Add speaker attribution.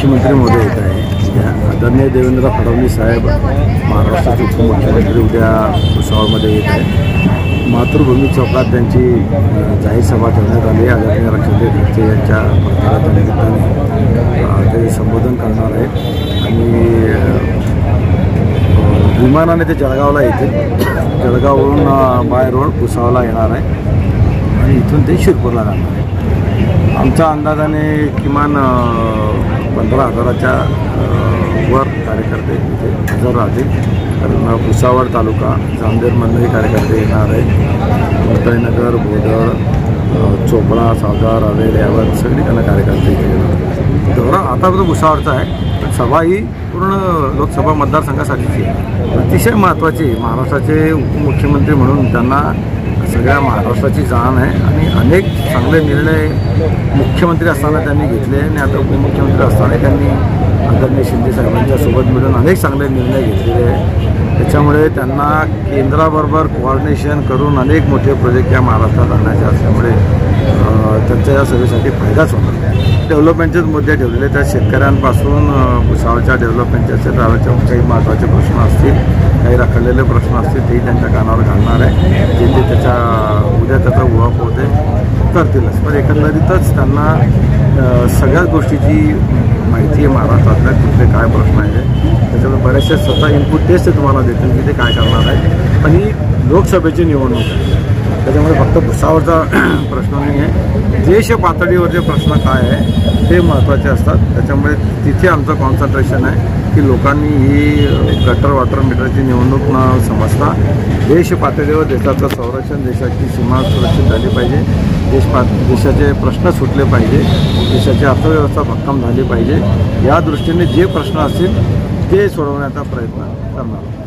Speaker 1: मुख्यमंत्री महोदय येत आहे उद्या आदरणीय देवेंद्र फडणवीस साहेब महाराष्ट्राचे उपमुख्यमंत्री उद्या भुसावळमध्ये येत आहे। मातृभूमी चौकात त्यांची जाहीर सभा ठेवण्यात आली आहे। आदरणीय रक्षाताई खडसे यांच्या प्रचाराच्या निमित्ताने ते संबोधन करणार आहेत आणि विमानाने ते जळगावला येतील। जळगाववरून बाय रोड भुसावळला येणार आहे आणि इथून ते शिरपूरला जाणार आहे। आमच्या अंदाजाने किमान 15,000च्या वर कार्यकर्ते इथे हजर राहतील, कारण भुसावळ तालुका जामनेरमधूनही कार्यकर्ते येणार आहेत। मुक्ताईनगर, बोदळ, चोपडा, सावदा, रावेर यावर सगळीकडनं कार्यकर्ते इथे येणार। दौरा आतापर्यंत भुसावळचा आहे, सभा ही पूर्ण लोकसभा मतदारसंघासाठीची आहे, अतिशय महत्त्वाची। महाराष्ट्राचे उपमुख्यमंत्री म्हणून त्यांना सगळ्या महाराष्ट्राची जाण आहे आणि अनेक चांगले निर्णय मुख्यमंत्री असताना त्यांनी घेतले आणि आता उपमुख्यमंत्री असताना त्यांनी आदरणीय शिंदे साहेबांच्या सोबत मिळून अनेक चांगले निर्णय घेतलेले आहेत। त्याच्यामुळे त्यांना केंद्राबरोबर कोऑर्डिनेशन करून अनेक मोठे प्रोजेक्ट या महाराष्ट्रात आणण्याचे असल्यामुळे त्यांच्या या सभेसाठी फायदाच होणार। डेव्हलपमेंटचेच मुद्दे ठेवलेले, त्या शेतकऱ्यांपासून भुसावळच्या डेव्हलपमेंटचे असेल, रावेरच्या काही महत्त्वाचे प्रश्न असतील, काही रखडलेले प्रश्न असतील, तेही त्यांच्या कानावर घालणार आहे, जे ते उद्या त्याचा उहापोह ते करतीलच। पण एकंदरीतच त्यांना सगळ्याच गोष्टीची माहिती आहे महाराष्ट्रातल्या, कुठले काय प्रश्न आहे त्याच्यामुळे बरेचसे स्वतः इनपुट तेच ते तुम्हाला देतील की ते काय करणार आहे। पण ही लोकसभेची निवडणूक आहे, त्याच्यामुळे फक्त भुसावळचा प्रश्न नाही आहे, देश पातळीवरचे प्रश्न काय आहे ते महत्त्वाचे असतात। त्याच्यामुळे तिथे आमचं कॉन्सन्ट्रेशन आहे की लोकांनी ही गटर वॉटर मीटरची निवडणूक न समजता देश पातळीवर देशाचं संरक्षण, देशाची सीमा सुरक्षित झाली पाहिजे, देशाचे प्रश्न सुटले पाहिजे, देशाची अर्थव्यवस्था भक्कम झाली पाहिजे, या दृष्टीने जे प्रश्न असतील ते सोडवण्याचा प्रयत्न करणार।